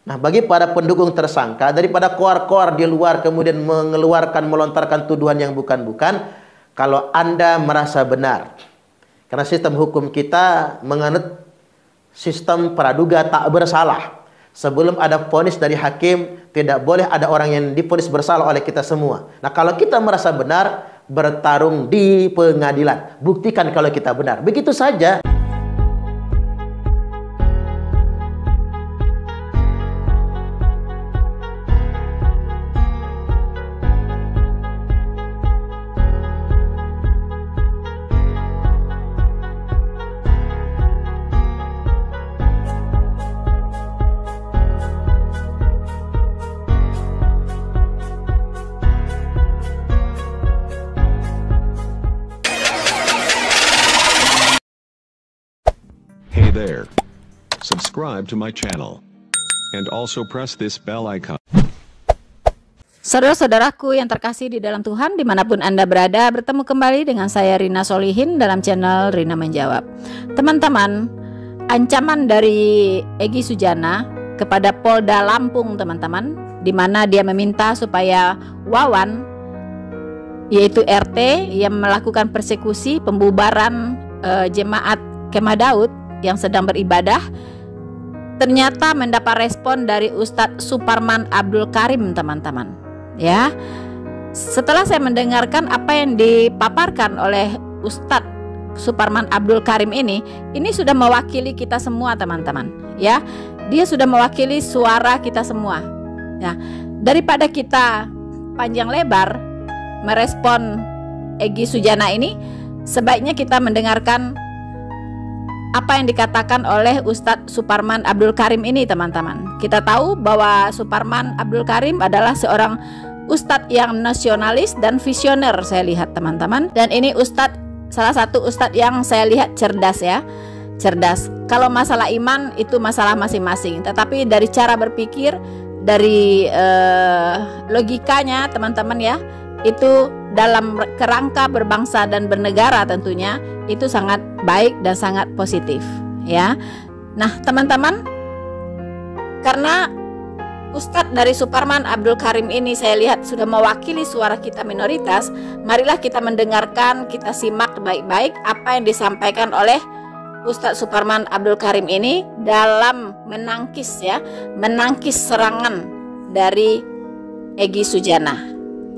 Nah, bagi para pendukung tersangka, daripada koar-koar di luar kemudian melontarkan tuduhan yang bukan-bukan, kalau Anda merasa benar, karena sistem hukum kita menganut sistem praduga tak bersalah. Sebelum ada vonis dari hakim, tidak boleh ada orang yang divonis bersalah oleh kita semua. Nah, kalau kita merasa benar, bertarung di pengadilan. Buktikan kalau kita benar. Begitu saja. Hey there. Subscribe to my channel. And also press this bell icon. Saudara-saudaraku yang terkasih di dalam Tuhan, dimanapun Anda berada, bertemu kembali dengan saya Rina Solihin dalam channel Rina Menjawab. Teman-teman, ancaman dari Egy Sujana kepada Polda Lampung, teman-teman, di mana dia meminta supaya Wawan, yaitu RT, yang melakukan persekusi pembubaran jemaat Kemah Daud yang sedang beribadah, ternyata mendapat respon dari Ustadz Suparman Abdul Karim, teman-teman. Ya, setelah saya mendengarkan apa yang dipaparkan oleh Ustadz Suparman Abdul Karim ini sudah mewakili kita semua, teman-teman. Ya, dia sudah mewakili suara kita semua. Ya, daripada kita panjang lebar merespon Egy Sujana ini, sebaiknya kita mendengarkan apa yang dikatakan oleh Ustadz Suparman Abdul Karim ini, teman-teman. Kita tahu bahwa Suparman Abdul Karim adalah seorang ustadz yang nasionalis dan visioner, saya lihat, teman-teman. Dan ini ustadz, salah satu ustadz yang saya lihat cerdas, ya. Cerdas. Kalau masalah iman itu masalah masing-masing, tetapi dari cara berpikir, dari logikanya, teman-teman, ya, itu dalam kerangka berbangsa dan bernegara tentunya itu sangat baik dan sangat positif, ya. Nah, teman-teman, karena Ustadz dari Suparman Abdul Karim ini saya lihat sudah mewakili suara kita minoritas, marilah kita mendengarkan, kita simak baik-baik apa yang disampaikan oleh Ustadz Suparman Abdul Karim ini dalam menangkis, ya, menangkis serangan dari Egy Sujana.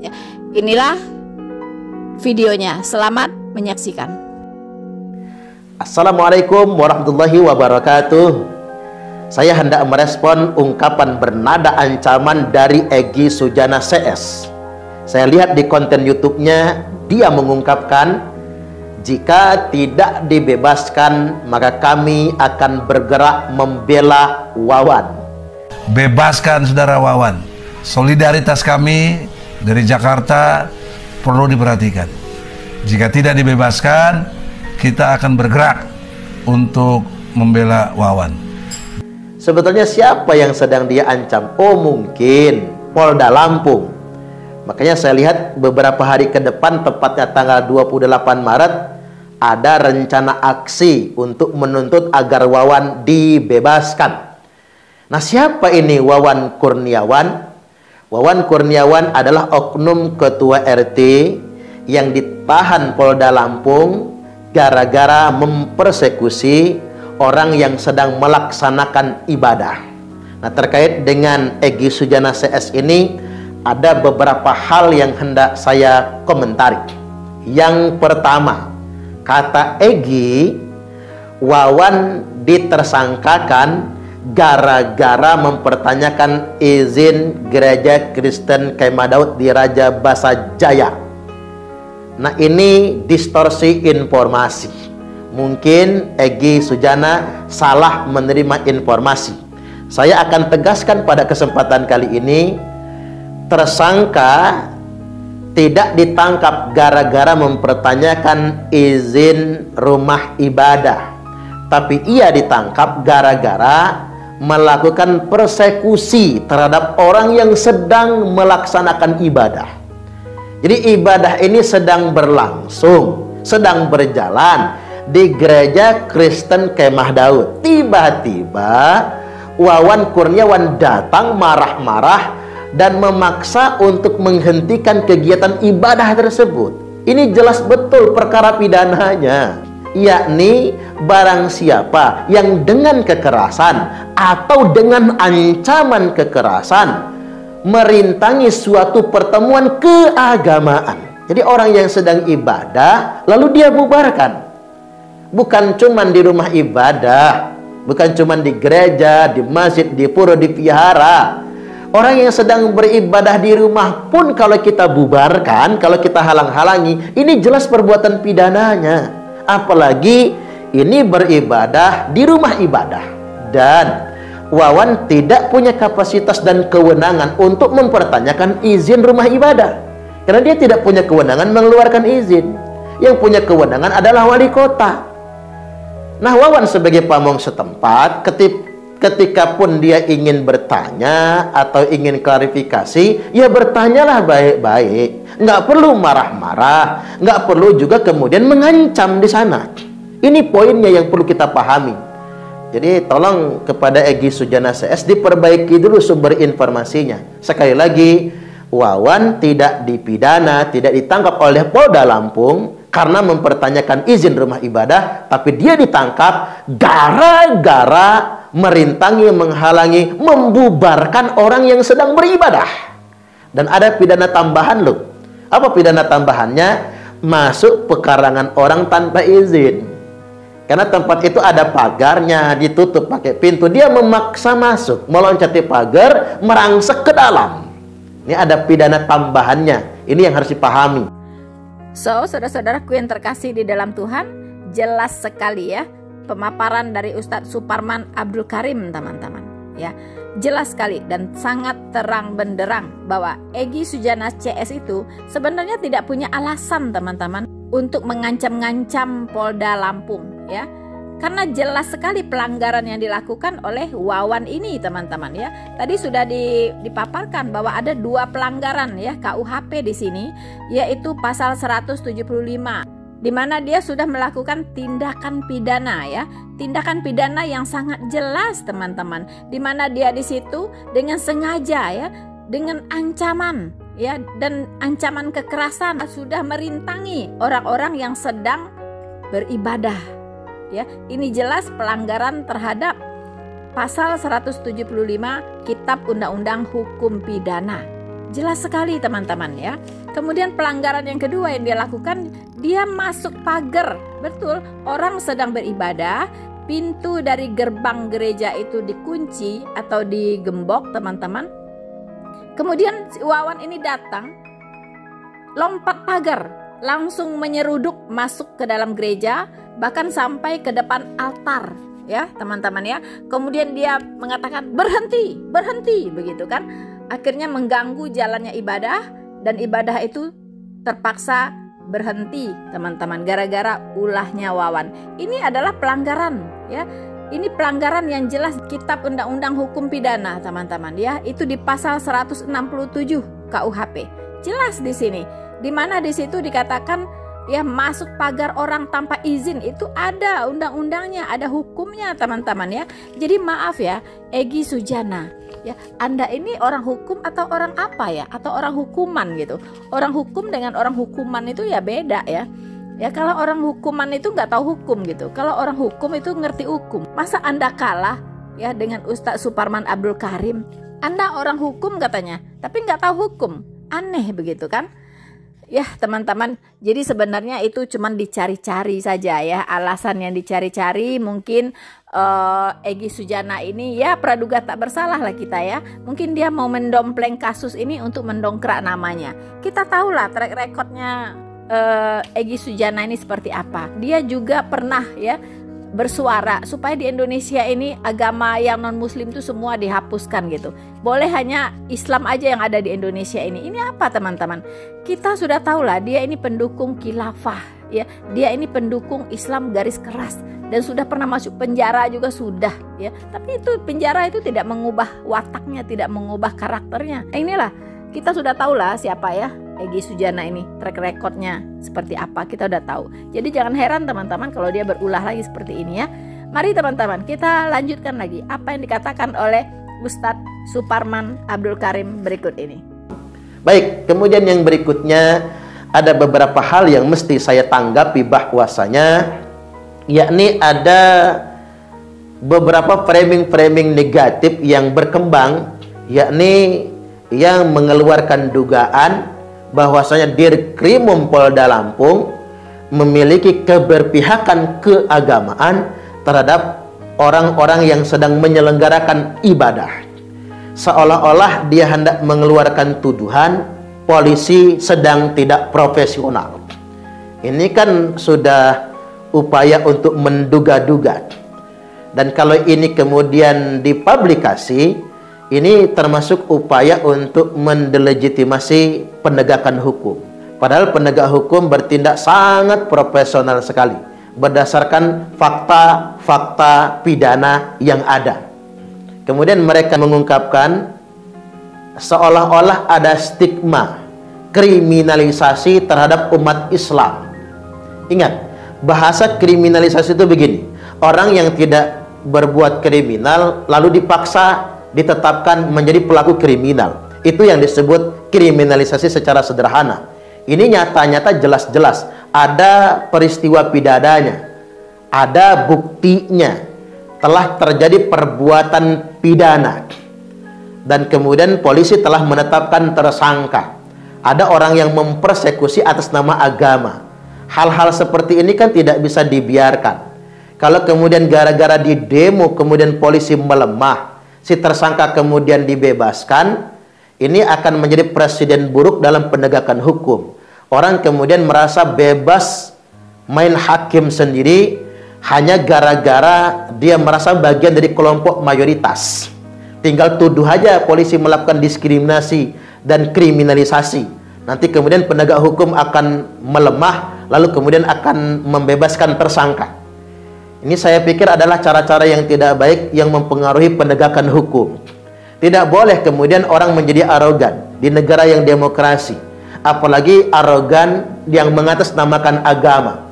Ya, inilah videonya. Selamat menyaksikan. Assalamualaikum warahmatullahi wabarakatuh. Saya hendak merespon ungkapan bernada ancaman dari Egy Sujana CS. Saya lihat di konten YouTube-nya, dia mengungkapkan, jika tidak dibebaskan maka kami akan bergerak membela Wawan. Bebaskan saudara Wawan. Solidaritas kami dari Jakarta perlu diperhatikan. Jika tidak dibebaskan, kita akan bergerak untuk membela Wawan. Sebetulnya siapa yang sedang dia ancam? Oh, mungkin Polda Lampung. Makanya saya lihat beberapa hari ke depan, tepatnya tanggal 28 Maret, ada rencana aksi untuk menuntut agar Wawan dibebaskan. Nah, siapa ini Wawan Kurniawan? Wawan Kurniawan adalah oknum ketua RT yang ditahan Polda Lampung gara-gara mempersekusi orang yang sedang melaksanakan ibadah. Nah, terkait dengan Egy Sujana CS ini ada beberapa hal yang hendak saya komentari. Yang pertama, kata Egy, Wawan ditersangkakan gara-gara mempertanyakan izin gereja Kristen Kemah Daud di Raja Basa Jaya. Nah, ini distorsi informasi. Mungkin Egy Sujana salah menerima informasi. Saya akan tegaskan pada kesempatan kali ini, tersangka tidak ditangkap gara-gara mempertanyakan izin rumah ibadah, tapi ia ditangkap gara-gara melakukan persekusi terhadap orang yang sedang melaksanakan ibadah. Jadi ibadah ini sedang berlangsung, sedang berjalan di gereja Kristen Kemah Daud. Tiba-tiba Wawan Kurniawan datang marah-marah dan memaksa untuk menghentikan kegiatan ibadah tersebut. Ini jelas betul perkara pidananya, yakni barang siapa yang dengan kekerasan atau dengan ancaman kekerasan merintangi suatu pertemuan keagamaan. Jadi orang yang sedang ibadah lalu dia bubarkan. Bukan cuman di rumah ibadah, bukan cuman di gereja, di masjid, di pura, di vihara. Orang yang sedang beribadah di rumah pun kalau kita bubarkan, kalau kita halang-halangi, ini jelas perbuatan pidananya. Apalagi ini beribadah di rumah ibadah. Dan Wawan tidak punya kapasitas dan kewenangan untuk mempertanyakan izin rumah ibadah, karena dia tidak punya kewenangan mengeluarkan izin. Yang punya kewenangan adalah wali kota. Nah, Wawan sebagai pamong setempat, ketika pun dia ingin bertanya atau ingin klarifikasi, ya bertanyalah baik-baik. Nggak perlu marah-marah, nggak perlu juga kemudian mengancam di sana. Ini poinnya yang perlu kita pahami. Jadi tolong kepada Egy Sujana CS diperbaiki dulu sumber informasinya. Sekali lagi, Wawan tidak dipidana, tidak ditangkap oleh Polda Lampung karena mempertanyakan izin rumah ibadah, tapi dia ditangkap gara-gara merintangi, menghalangi, membubarkan orang yang sedang beribadah. Dan ada pidana tambahan loh. Apa pidana tambahannya? Masuk pekarangan orang tanpa izin. Karena tempat itu ada pagarnya, ditutup pakai pintu. Dia memaksa masuk, meloncati pagar, merangsek ke dalam. Ini ada pidana tambahannya. Ini yang harus dipahami. So, saudara-saudaraku yang terkasih di dalam Tuhan, jelas sekali ya pemaparan dari Ustadz Suparman Abdul Karim, teman-teman. Ya, jelas sekali dan sangat terang benderang bahwa Egy Sujana CS itu sebenarnya tidak punya alasan, teman-teman, untuk mengancam-ngancam Polda Lampung, ya. Karena jelas sekali pelanggaran yang dilakukan oleh Wawan ini, teman-teman, ya. Tadi sudah dipaparkan bahwa ada 2 pelanggaran ya KUHP di sini, yaitu pasal 175, di mana dia sudah melakukan tindakan pidana ya. Tindakan pidana yang sangat jelas, teman-teman, di mana dia di situ dengan sengaja ya, dengan ancaman ya, dan ancaman kekerasan sudah merintangi orang-orang yang sedang beribadah. Ya, ini jelas pelanggaran terhadap pasal 175 Kitab Undang-Undang Hukum Pidana. Jelas sekali, teman-teman, ya. Kemudian pelanggaran yang kedua yang dia lakukan, dia masuk pagar. Betul, orang sedang beribadah, pintu dari gerbang gereja itu dikunci atau digembok, teman-teman. Kemudian si Wawan ini datang, lompat pagar, langsung menyeruduk masuk ke dalam gereja, bahkan sampai ke depan altar, ya teman-teman ya. Kemudian dia mengatakan berhenti, berhenti, begitu kan. Akhirnya mengganggu jalannya ibadah, dan ibadah itu terpaksa berhenti, teman-teman, gara-gara ulahnya Wawan. Ini adalah pelanggaran, ya. Ini pelanggaran yang jelas Kitab Undang-Undang Hukum Pidana, teman-teman, ya. Itu di pasal 167 KUHP. Jelas di sini. Di mana di situ dikatakan ya masuk pagar orang tanpa izin, itu ada undang-undangnya, ada hukumnya, teman-teman, ya. Jadi maaf ya, Egy Sujana, ya, Anda ini orang hukum atau orang apa ya? Atau orang hukuman gitu. Orang hukum dengan orang hukuman itu ya beda ya. Ya, kalau orang hukuman itu nggak tahu hukum gitu. Kalau orang hukum itu ngerti hukum. Masa Anda kalah ya dengan Ustadz Suparman Abdul Karim? Anda orang hukum katanya, tapi nggak tahu hukum. Aneh begitu kan? Ya teman-teman, jadi sebenarnya itu cuma dicari-cari saja ya. Alasan yang dicari-cari mungkin Egy Sujana ini ya praduga tak bersalah lah kita ya. Mungkin dia mau mendompleng kasus ini untuk mendongkrak namanya. Kita tahulah track recordnya Egy Sujana ini seperti apa. Dia juga pernah ya bersuara supaya di Indonesia ini agama yang non muslim itu semua dihapuskan gitu. Boleh hanya Islam aja yang ada di Indonesia ini. Ini apa teman-teman? Kita sudah tahu lah dia ini pendukung khilafah ya. Dia ini pendukung Islam garis keras dan sudah pernah masuk penjara juga sudah ya. Tapi itu penjara itu tidak mengubah wataknya, tidak mengubah karakternya. Inilah kita sudah tahu lah siapa ya Egy Sujana ini, track recordnya seperti apa kita udah tahu. Jadi jangan heran teman-teman kalau dia berulah lagi seperti ini ya. Mari teman-teman, kita lanjutkan lagi apa yang dikatakan oleh Ustadz Suparman Abdul Karim berikut ini. Baik, kemudian yang berikutnya ada beberapa hal yang mesti saya tanggapi bahwasanya, yakni ada beberapa framing-framing negatif yang berkembang, yakni yang mengeluarkan dugaan bahwasanya Dirkrimum Polda Lampung memiliki keberpihakan keagamaan terhadap orang-orang yang sedang menyelenggarakan ibadah. Seolah-olah dia hendak mengeluarkan tuduhan polisi sedang tidak profesional. Ini kan sudah upaya untuk menduga-duga. Dan kalau ini kemudian dipublikasi, ini termasuk upaya untuk mendelegitimasi penegakan hukum. Padahal penegak hukum bertindak sangat profesional sekali berdasarkan fakta-fakta pidana yang ada. Kemudian mereka mengungkapkan seolah-olah ada stigma kriminalisasi terhadap umat Islam. Ingat, bahasa kriminalisasi itu begini: orang yang tidak berbuat kriminal lalu dipaksa ditetapkan menjadi pelaku kriminal. Itu yang disebut kriminalisasi secara sederhana. Ini nyata-nyata jelas-jelas ada peristiwa pidananya, ada buktinya, telah terjadi perbuatan pidana, dan kemudian polisi telah menetapkan tersangka. Ada orang yang mempersekusi atas nama agama. Hal-hal seperti ini kan tidak bisa dibiarkan. Kalau kemudian gara-gara di demo kemudian polisi melemah, si tersangka kemudian dibebaskan, ini akan menjadi presiden buruk dalam penegakan hukum. Orang kemudian merasa bebas main hakim sendiri hanya gara-gara dia merasa bagian dari kelompok mayoritas. Tinggal tuduh aja polisi melakukan diskriminasi dan kriminalisasi. Nanti kemudian penegak hukum akan melemah, lalu kemudian akan membebaskan tersangka. Ini saya pikir adalah cara-cara yang tidak baik yang mempengaruhi penegakan hukum. Tidak boleh kemudian orang menjadi arogan di negara yang demokrasi. Apalagi arogan yang mengatasnamakan agama.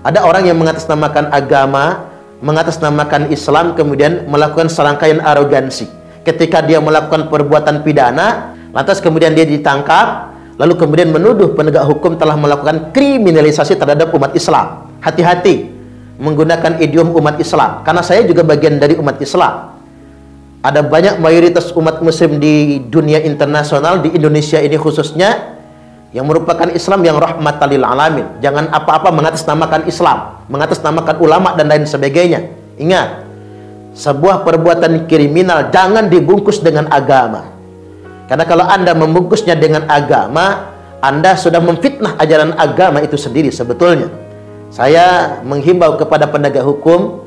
Ada orang yang mengatasnamakan agama, mengatasnamakan Islam, kemudian melakukan serangkaian arogansi. Ketika dia melakukan perbuatan pidana, lantas kemudian dia ditangkap, lalu kemudian menuduh penegak hukum telah melakukan kriminalisasi terhadap umat Islam. Hati-hati menggunakan idiom umat Islam, karena saya juga bagian dari umat Islam. Ada banyak mayoritas umat muslim di dunia internasional, di Indonesia ini khususnya, yang merupakan Islam yang rahmatan lil alamin. Jangan apa-apa mengatasnamakan Islam, mengatasnamakan ulama dan lain sebagainya. Ingat, sebuah perbuatan kriminal jangan dibungkus dengan agama. Karena kalau Anda membungkusnya dengan agama, Anda sudah memfitnah ajaran agama itu sendiri sebetulnya. Saya menghimbau kepada penegak hukum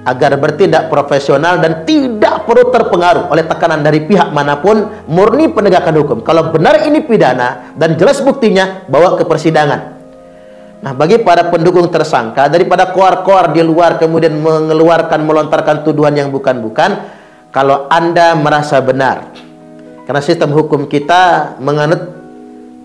agar bertindak profesional dan tidak perlu terpengaruh oleh tekanan dari pihak manapun, murni penegakan hukum. Kalau benar ini pidana dan jelas buktinya, bawa ke persidangan. Nah, bagi para pendukung tersangka, daripada koar-koar di luar kemudian melontarkan tuduhan yang bukan-bukan, kalau Anda merasa benar, karena sistem hukum kita menganut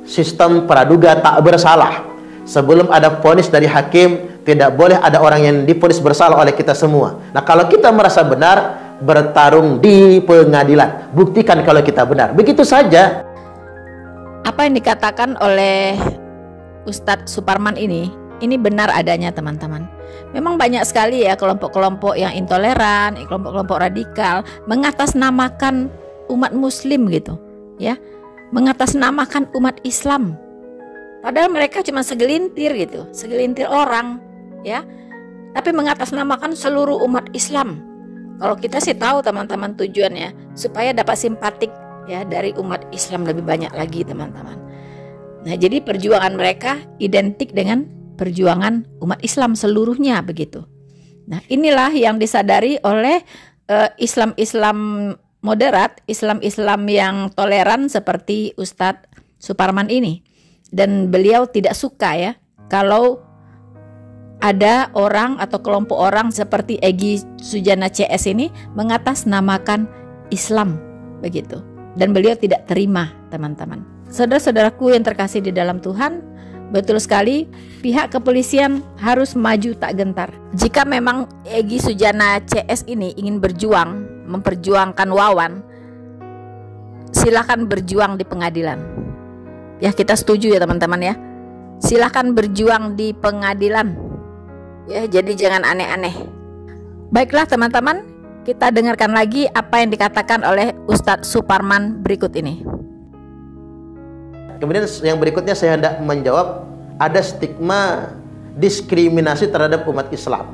sistem praduga tak bersalah. Sebelum ada vonis dari hakim, tidak boleh ada orang yang divonis bersalah oleh kita semua. Nah, kalau kita merasa benar, bertarung di pengadilan. Buktikan kalau kita benar. Begitu saja. Apa yang dikatakan oleh Ustadz Suparman ini benar adanya, teman-teman. Memang banyak sekali ya kelompok-kelompok yang intoleran, kelompok-kelompok radikal mengatasnamakan umat muslim gitu, ya. Mengatasnamakan umat Islam. Padahal mereka cuma segelintir gitu, segelintir orang, ya. Tapi mengatasnamakan seluruh umat Islam. Kalau kita sih tahu teman-teman tujuannya supaya dapat simpatik ya dari umat Islam lebih banyak lagi, teman-teman. Nah, jadi perjuangan mereka identik dengan perjuangan umat Islam seluruhnya begitu. Nah, inilah yang disadari oleh Islam-Islam moderat, Islam-Islam yang toleran seperti Ustadz Suparman ini. Dan beliau tidak suka ya kalau ada orang atau kelompok orang seperti Egy Sujana CS ini mengatasnamakan Islam begitu. Dan beliau tidak terima, teman-teman. Saudara-saudaraku yang terkasih di dalam Tuhan, Betul sekali, pihak kepolisian harus maju tak gentar. Jika memang Egy Sujana CS ini ingin berjuang, memperjuangkan Wawan, silakan berjuang di pengadilan. Ya, kita setuju ya teman-teman ya. Silakan berjuang di pengadilan. Ya, jadi jangan aneh-aneh. Baiklah teman-teman, kita dengarkan lagi apa yang dikatakan oleh Ustadz Suparman berikut ini. Kemudian yang berikutnya saya hendak menjawab, ada stigma diskriminasi terhadap umat Islam.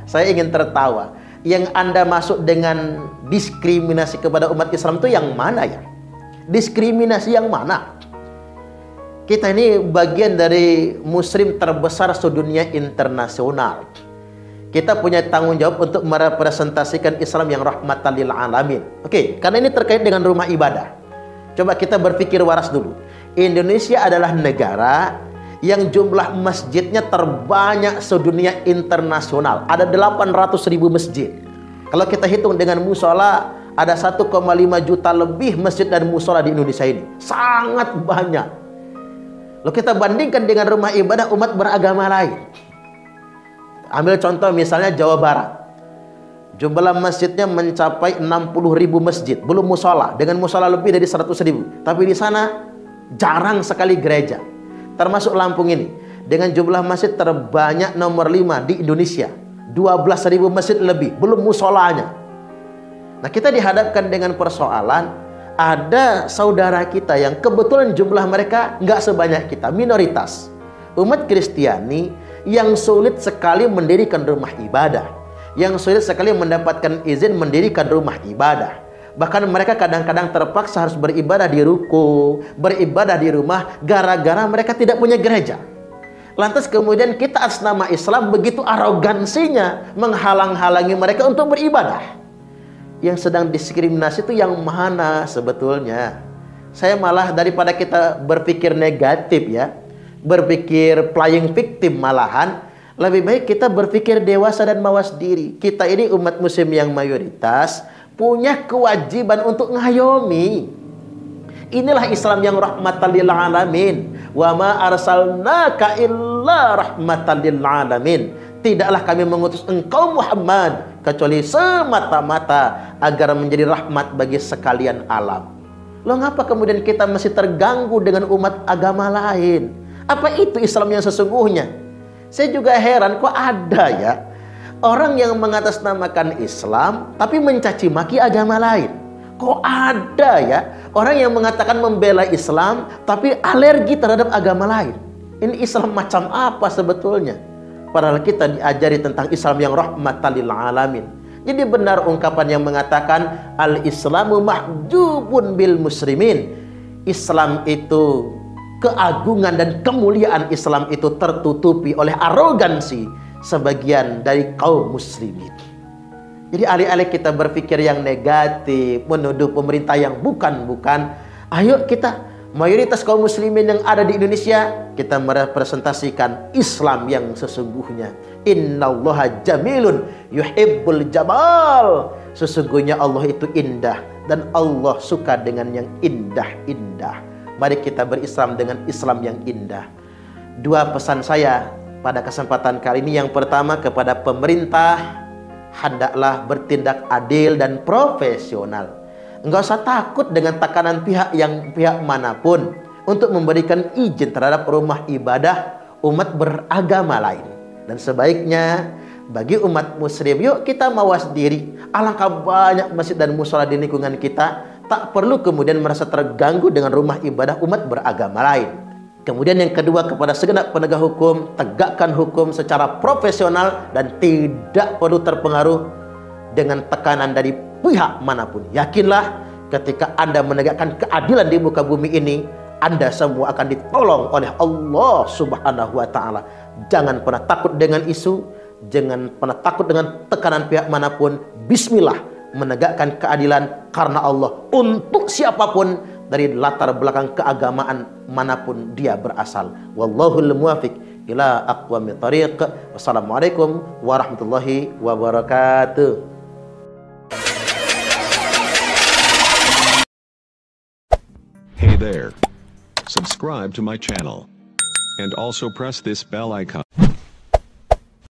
Saya ingin tertawa. Yang Anda masuk dengan diskriminasi kepada umat Islam itu yang mana ya? Diskriminasi yang mana? Kita ini bagian dari muslim terbesar sedunia internasional. Kita punya tanggung jawab untuk merepresentasikan Islam yang rahmatan lil alamin. Oke, karena ini terkait dengan rumah ibadah. Coba kita berpikir waras dulu. Indonesia adalah negara yang jumlah masjidnya terbanyak sedunia internasional. Ada 800.000 masjid. Kalau kita hitung dengan musola, ada 1,5 juta lebih masjid dan musola di Indonesia ini. Sangat banyak. Lalu kita bandingkan dengan rumah ibadah umat beragama lain. Ambil contoh misalnya Jawa Barat. Jumlah masjidnya mencapai 60.000 masjid, belum musola. Dengan musola lebih dari 100.000. Tapi di sana jarang sekali gereja. Termasuk Lampung ini. Dengan jumlah masjid terbanyak nomor 5 di Indonesia. 12.000 masjid lebih, belum musolanya. Nah, kita dihadapkan dengan persoalan, ada saudara kita yang kebetulan jumlah mereka nggak sebanyak kita, minoritas. Umat Kristiani yang sulit sekali mendirikan rumah ibadah, yang sulit sekali mendapatkan izin mendirikan rumah ibadah. Bahkan mereka kadang-kadang terpaksa harus beribadah di ruko, beribadah di rumah, gara-gara mereka tidak punya gereja. Lantas kemudian kita atas nama Islam begitu arogansinya menghalang-halangi mereka untuk beribadah. Yang sedang diskriminasi itu yang mana sebetulnya? Saya malah daripada kita berpikir negatif ya, berpikir playing victim malahan, lebih baik kita berpikir dewasa dan mawas diri. Kita ini umat muslim yang mayoritas punya kewajiban untuk ngayomi. Inilah Islam yang rahmatan lil alamin. Wa ma arsalnaka illa rahmatan lil alamin. Tidaklah kami mengutus engkau Muhammad kecuali semata-mata agar menjadi rahmat bagi sekalian alam. Loh, ngapa kemudian kita masih terganggu dengan umat agama lain? Apa itu Islam yang sesungguhnya? Saya juga heran, kok ada ya orang yang mengatasnamakan Islam tapi mencaci maki agama lain. Kok ada ya orang yang mengatakan membela Islam tapi alergi terhadap agama lain. Ini Islam macam apa sebetulnya? Padahal kita diajari tentang Islam yang rahmatan lil alamin. Jadi benar ungkapan yang mengatakan al-Islamu mahjubun bil muslimin. Islam itu, keagungan dan kemuliaan Islam itu tertutupi oleh arogansi sebagian dari kaum muslimin. Jadi alih-alih kita berpikir yang negatif, menuduh pemerintah yang bukan-bukan, ayo kita, mayoritas kaum muslimin yang ada di Indonesia, kita merepresentasikan Islam yang sesungguhnya. Innallaha jamilun yuhibbul jamal. Sesungguhnya Allah itu indah dan Allah suka dengan yang indah-indah. Mari kita berislam dengan Islam yang indah. Dua pesan saya pada kesempatan kali ini. Yang pertama kepada pemerintah, hendaklah bertindak adil dan profesional. Enggak usah takut dengan tekanan pihak manapun untuk memberikan izin terhadap rumah ibadah umat beragama lain. Dan sebaiknya bagi umat muslim, yuk kita mawas diri. Alangkah banyak masjid dan mushola di lingkungan kita, tak perlu kemudian merasa terganggu dengan rumah ibadah umat beragama lain. Kemudian yang kedua, kepada segenap penegak hukum, tegakkan hukum secara profesional dan tidak perlu terpengaruh dengan tekanan dari pihak manapun. Yakinlah ketika Anda menegakkan keadilan di muka bumi ini, Anda semua akan ditolong oleh Allah Subhanahu wa ta'ala. Jangan pernah takut dengan isu, jangan pernah takut dengan tekanan pihak manapun. Bismillah menegakkan keadilan karena Allah untuk siapapun dari latar belakang keagamaan manapun dia berasal. Wallahul muwaffiq ila aqwamit thariq. Wassalamualaikum warahmatullahi wabarakatuh. Hey there. Subscribe to my channel And also press this bell icon.